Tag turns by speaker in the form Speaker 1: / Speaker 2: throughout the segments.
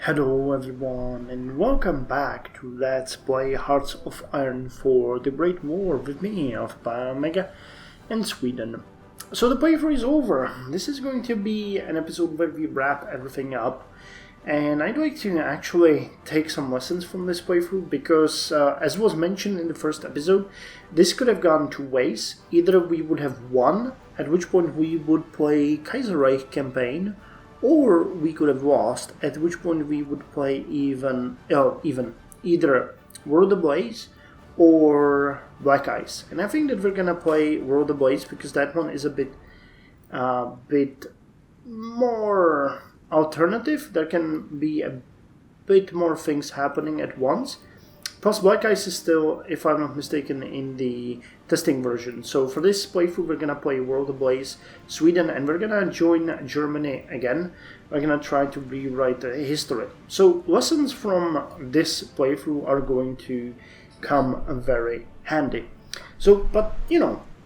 Speaker 1: Hello everyone and welcome back to Let's Play Hearts of Iron for the Great War with me, of Mega and Sweden. So the playthrough is over. This is going to be an episode where we wrap everything up, and I'd like to actually take some lessons from this playthrough because, as was mentioned in the first episode, this could have gone two ways. Either we would have won, at which point we would play Kaiserreich campaign, or we could have lost, at which point we would play either World Ablaze or Black Ice. And I think that we're gonna play World Ablaze because that one is a bit more alternative. There can be a bit more things happening at once. Plus, Black Ice is still, if I'm not mistaken, in the testing version. So for this playthrough, we're gonna play World Ablaze, Sweden, and we're gonna join Germany again. We're gonna try to rewrite history. So lessons from this playthrough are going to come very handy. So, but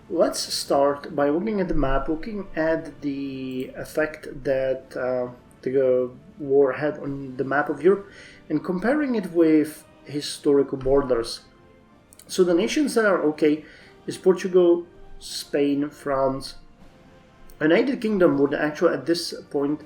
Speaker 1: let's start by looking at the map, looking at the effect that the war had on the map of Europe, and comparing it with historical borders. So the nations that are okay is Portugal, Spain, France. United Kingdom would actually at this point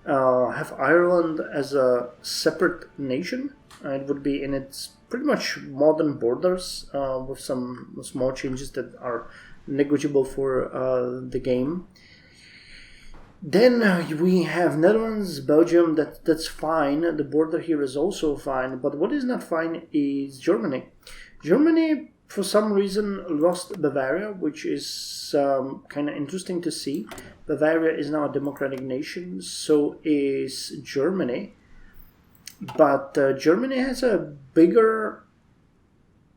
Speaker 1: have Ireland as a separate nation. It would be in its pretty much modern borders with some small changes that are negligible for the game. Then we have Netherlands, Belgium, that's fine. The border here is also fine. But what is not fine is Germany. Germany, for some reason, lost Bavaria, which is kind of interesting to see. Bavaria is now a democratic nation, so is Germany. But Germany has a bigger...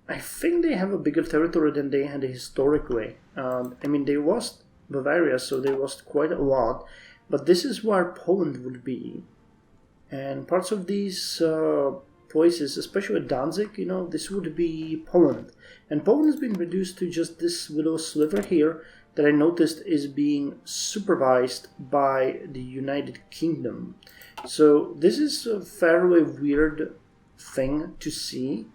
Speaker 1: I think they have a bigger territory than they had historically. They lost Bavaria, so they lost quite a lot, but this is where Poland would be, and parts of these places, especially Danzig, this would be Poland, and Poland has been reduced to just this little sliver here that I noticed is being supervised by the United Kingdom. So this is a fairly weird thing to see,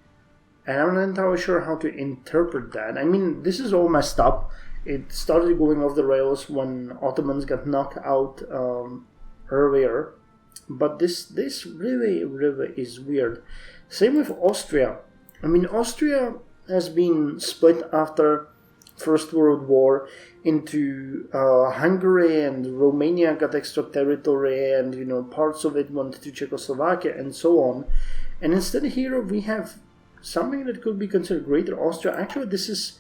Speaker 1: and I'm not entirely sure how to interpret that. This is all messed up. It started going off the rails when Ottomans got knocked out earlier, but this really is weird. Same with Austria. Austria has been split after First World War into Hungary, and Romania got extra territory, and parts of it went to Czechoslovakia and so on. And instead here we have something that could be considered Greater Austria. Actually, this is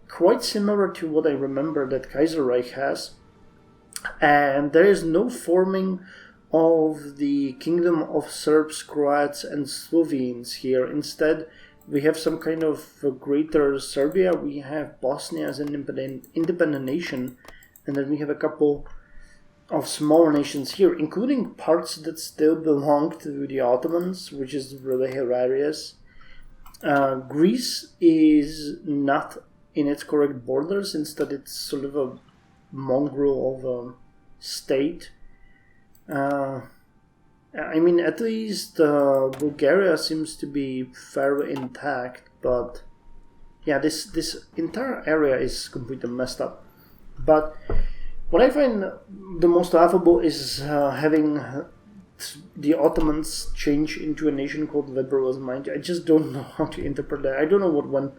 Speaker 1: quite similar to what I remember that Kaiserreich has, and there is no forming of the Kingdom of Serbs, Croats and Slovenes here. Instead, we have some kind of Greater Serbia. We have Bosnia as an independent nation, and then we have a couple of smaller nations here, including parts that still belong to the Ottomans, which is really hilarious. Greece is not in its correct borders. Instead, it's sort of a mongrel of a state. At least Bulgaria seems to be fairly intact, but yeah, this entire area is completely messed up. But what I find the most laughable is having the Ottomans change into a nation called liberalism. I just don't know how to interpret that. I don't know what went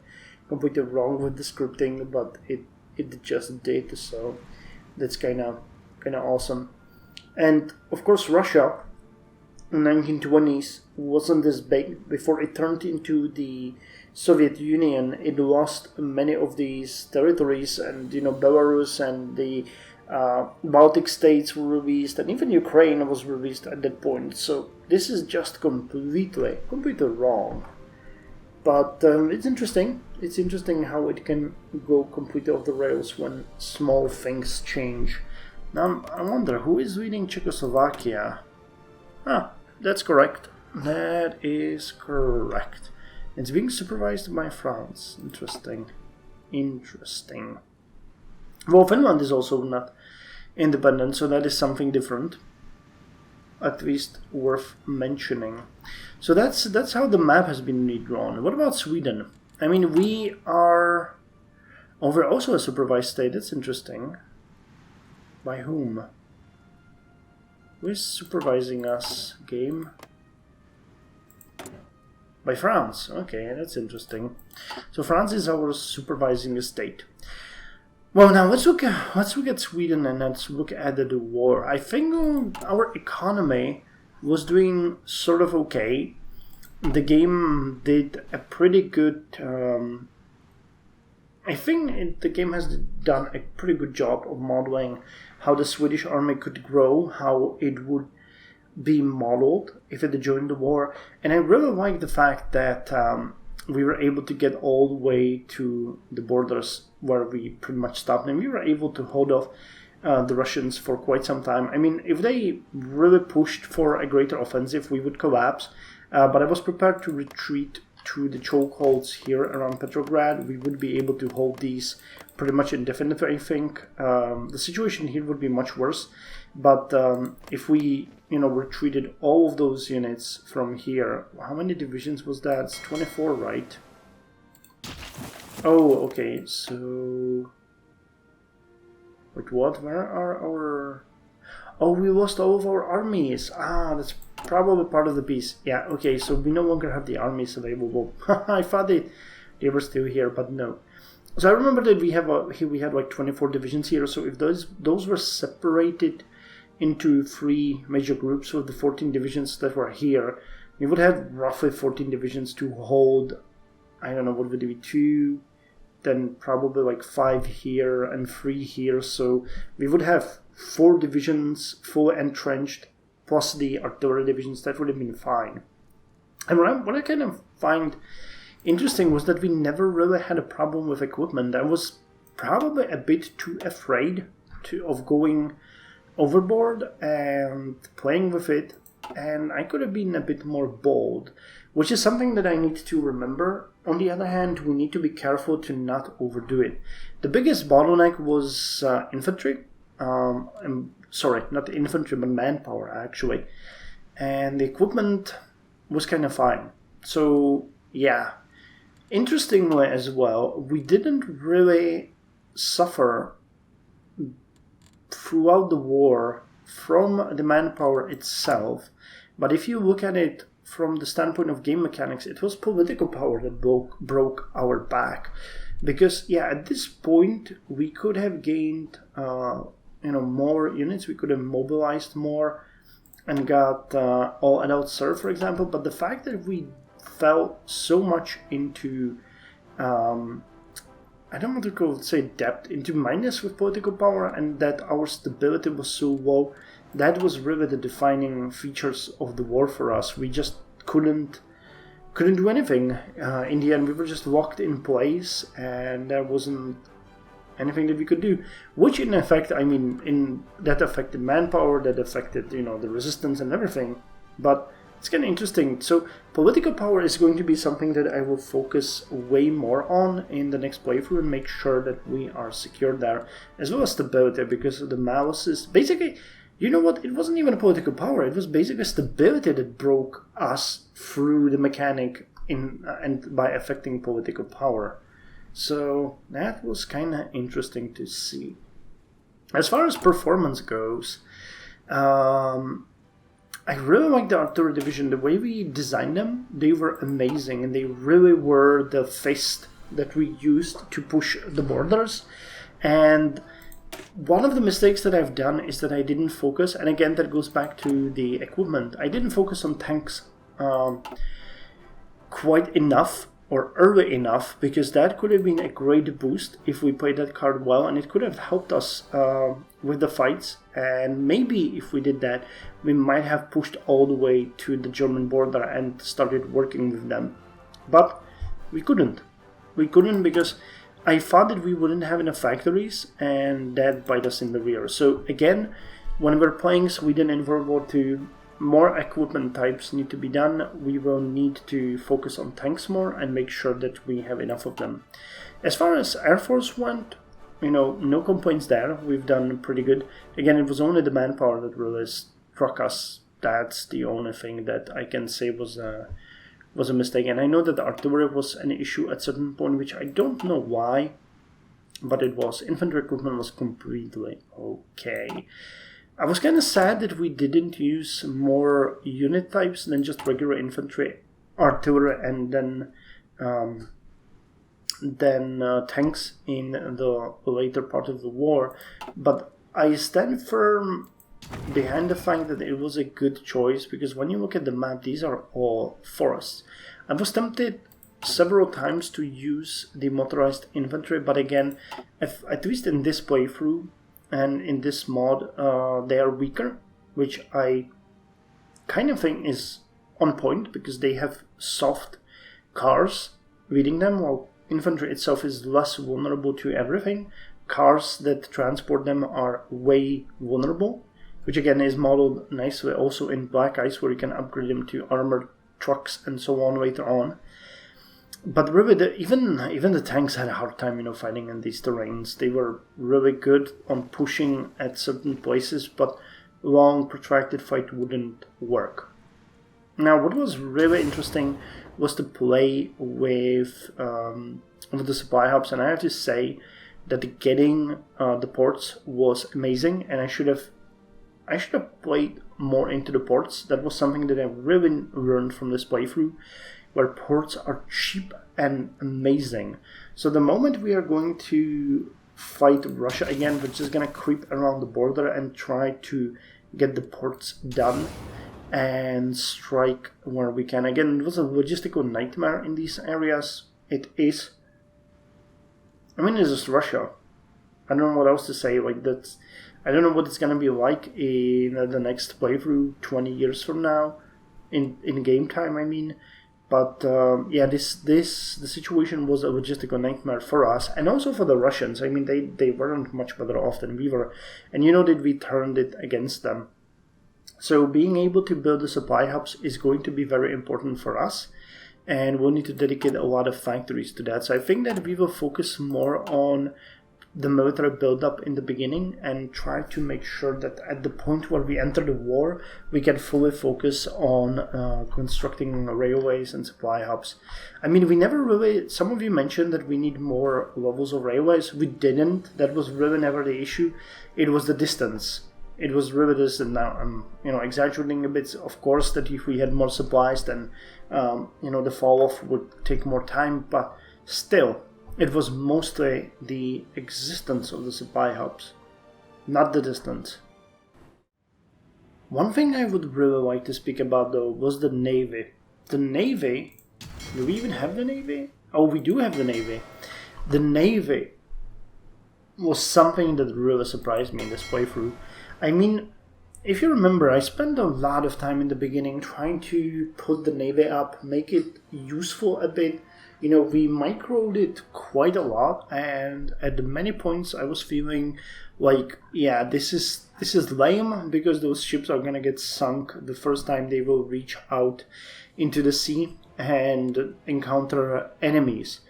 Speaker 1: completely wrong with the scripting, but it just did, so that's kind of awesome. And of course Russia in 1920s wasn't this big. Before it turned into the Soviet Union, it lost many of these territories, and Belarus and the Baltic States were released, and even Ukraine was released at that point. So this is just completely wrong. But it's interesting. It's interesting how it can go completely off the rails when small things change. Now, I wonder, who is leading Czechoslovakia? That's correct. That is correct. It's being supervised by France. Interesting. Well, Finland is also not independent, so that is something different. at least worth mentioning. So that's how the map has been redrawn. What about Sweden? I mean, we are... Oh, we're also a supervised state. That's interesting. By whom? Who is supervising us? Game? By France. Okay, that's interesting. So France is our supervising state. Well, now let's look at Sweden and let's look at the war. I think our economy was doing sort of okay. The game did a pretty good... I think the game has done a pretty good job of modeling how the Swedish army could grow, how it would be modeled if it joined the war. And I really like the fact that we were able to get all the way to the borders where we pretty much stopped. And we were able to hold off the Russians for quite some time. I mean, if they really pushed for a greater offensive, we would collapse. But I was prepared to retreat to the chokeholds here around Petrograd. We would be able to hold these pretty much indefinitely, I think. The situation here would be much worse, but if we, retreated all of those units from here, how many divisions was that? It's 24, right? Oh, okay, so... Wait, what? Where are our... Oh, we lost all of our armies. Ah, that's probably part of the piece. Yeah, okay, so we no longer have the armies available. I thought they were still here, but no. So I remember that we had like 24 divisions here, so if those were separated into 3 major groups of the 14 divisions that were here, we would have roughly 14 divisions to hold, I don't know, what would it be, 2, then probably like 5 here and 3 here, so we would have 4 divisions fully entrenched, plus the artillery divisions. That would have been fine. And what I kind of find interesting was that we never really had a problem with equipment. I was probably a bit too afraid of going overboard and playing with it, and I could have been a bit more bold, which is something that I need to remember. On the other hand, we need to be careful to not overdo it. The biggest bottleneck was infantry. Sorry, not infantry, but manpower, actually. And the equipment was kind of fine. So, yeah. Interestingly as well, we didn't really suffer throughout the war from the manpower itself. But if you look at it from the standpoint of game mechanics, it was political power that broke our back. Because, yeah, at this point, we could have gained... more units, we could have mobilized more and got all adult serve, for example, but the fact that we fell so much into, I don't want to say depth, into minus with political power, and that our stability was so low, that was really the defining features of the war for us. We just couldn't do anything. In the end, we were just locked in place, and there wasn't anything that we could do, which in effect, that affected manpower, that affected, the resistance and everything. But it's kind of interesting. So political power is going to be something that I will focus way more on in the next playthrough and make sure that we are secure there, as well as stability, because the mouse is basically, you know what, it wasn't even a political power, it was basically stability that broke us through the mechanic and by affecting political power. So that was kind of interesting to see. As far as performance goes, I really like the artillery division. The way we designed them, they were amazing, and they really were the fist that we used to push the borders. And one of the mistakes that I've done is that I didn't focus, and again that goes back to the equipment, I didn't focus on tanks quite enough or early enough, because that could have been a great boost if we played that card well, and it could have helped us with the fights. And maybe if we did that, we might have pushed all the way to the German border and started working with them. But we couldn't. We couldn't because I thought that we wouldn't have enough factories, and that bite us in the rear. So again, when we're playing Sweden in World War II, more equipment types need to be done. We will need to focus on tanks more and make sure that we have enough of them. As far as Air Force went, no complaints there. We've done pretty good. Again, it was only the manpower that really struck us That's the only thing that I can say was a mistake. And I know that the artillery was an issue at certain point, which I don't know why, but it was. Infantry equipment was completely okay. I was kind of sad that we didn't use more unit types than just regular infantry, artillery, and then tanks in the later part of the war. But I stand firm behind the fact that it was a good choice, because when you look at the map, these are all forests. I was tempted several times to use the motorized infantry, but again, at least in this playthrough and in this mod, they are weaker, which I kind of think is on point, because they have soft cars leading them, while infantry itself is less vulnerable to everything. Cars that transport them are way vulnerable, which again is modeled nicely also in Black Ice, where you can upgrade them to armored trucks and so on later on. But really, even the tanks had a hard time, fighting in these terrains. They were really good on pushing at certain places, but long, protracted fight wouldn't work. Now, what was really interesting was to play with the supply hubs, and I have to say that getting the ports was amazing, and I should have played more into the ports. That was something that I really learned from this playthrough, where ports are cheap and amazing. So the moment we are going to fight Russia again, we're just going to creep around the border and try to get the ports done and strike where we can. Again, it was a logistical nightmare in these areas. It is. I mean, it's just Russia. I don't know what else to say. I don't know what it's going to be like in the next playthrough 20 years from now, in game time, I mean. But the situation was a logistical nightmare for us, and also for the Russians. I mean, they weren't much better off than we were, and that we turned it against them. So being able to build the supply hubs is going to be very important for us, and we'll need to dedicate a lot of factories to that. So I think that we will focus more on the military build-up in the beginning and try to make sure that at the point where we enter the war, we can fully focus on constructing railways and supply hubs. I mean, we never really... Some of you mentioned that we need more levels of railways. We didn't. That was really never the issue. It was the distance. It was really this, and now I'm exaggerating a bit. Of course, that if we had more supplies, then the fall-off would take more time, but still... It was mostly the existence of the supply hubs, not the distance. One thing I would really like to speak about, though, was the Navy. The Navy... Do we even have the Navy? Oh, we do have the Navy. The Navy was something that really surprised me in this playthrough. I mean, if you remember, I spent a lot of time in the beginning trying to put the Navy up, make it useful a bit. We microed it quite a lot, and at many points I was feeling like, yeah, this is lame, because those ships are gonna get sunk the first time they will reach out into the sea and encounter enemies.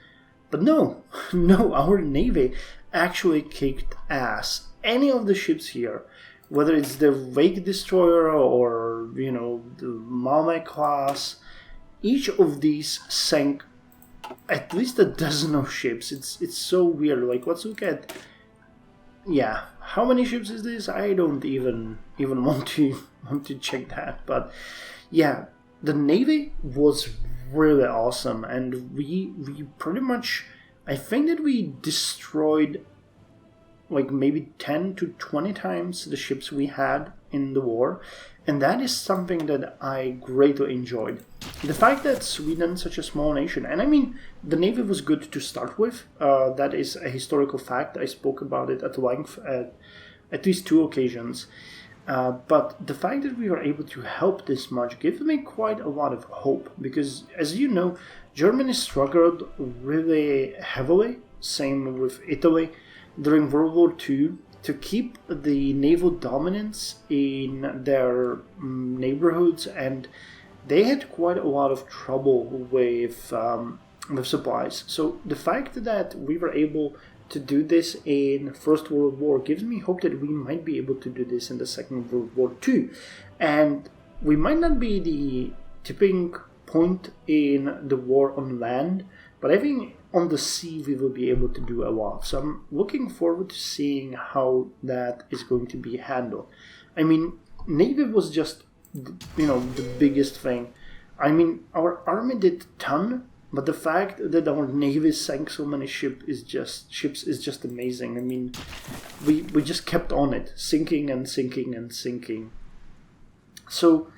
Speaker 1: But no, our Navy actually kicked ass. Any of the ships here, whether it's the Wake Destroyer or, the Malmö class, each of these sank at least a dozen of ships. It's so weird. Let's look at... Yeah, how many ships is this? I don't even want to check that. But yeah, the Navy was really awesome, and we pretty much... I think that we destroyed maybe 10 to 20 times the ships we had in the war, and that is something that I greatly enjoyed. The fact that Sweden, such a small nation, and I mean, the Navy was good to start with, that is a historical fact. I spoke about it at length at least 2 occasions. But the fact that we were able to help this much gives me quite a lot of hope, because, as you know, Germany struggled really heavily, same with Italy, during World War II, to keep the naval dominance in their neighborhoods, and they had quite a lot of trouble with supplies. So the fact that we were able to do this in First World War gives me hope that we might be able to do this in the Second World War too. And we might not be the tipping point in the war on land, but I think on the sea we will be able to do a lot. So I'm looking forward to seeing how that is going to be handled. I mean, Navy was just, the biggest thing. I mean, our army did a ton, but the fact that our Navy sank so many ships is just amazing. I mean, we just kept on it, sinking and sinking and sinking. So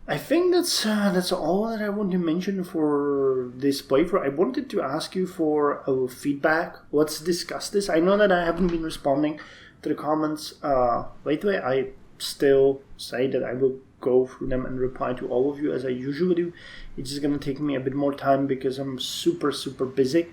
Speaker 1: I think that's all that I want to mention for this playthrough. I wanted to ask you for a feedback. Let's discuss this. I know that I haven't been responding to the comments lately. I still say that I will go through them and reply to all of you as I usually do. It's just going to take me a bit more time because I'm super busy.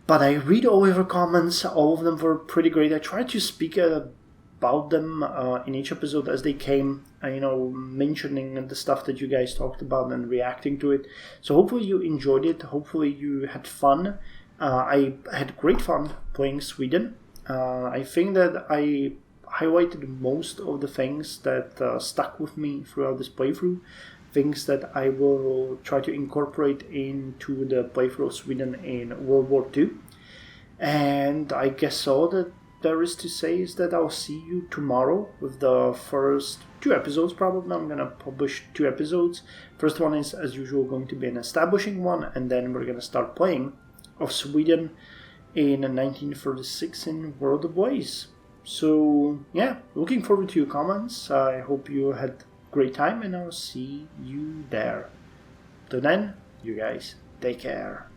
Speaker 1: But I read all of your comments. All of them were pretty great. I tried to speak about them in each episode as they came, mentioning the stuff that you guys talked about and reacting to it. So hopefully you enjoyed it. Hopefully you had fun. I had great fun playing Sweden. I think that I highlighted most of the things that stuck with me throughout this playthrough. Things that I will try to incorporate into the playthrough of Sweden in World War II. And I guess all that there is to say is that I'll see you tomorrow with the first 2 episodes. Probably I'm going to publish 2 episodes. First one is, as usual, going to be an establishing one, and then we're going to start playing of Sweden in 1936 in World of Ways. So yeah, looking forward to your comments. I hope you had a great time, and I'll see you there. Till then, you guys take care.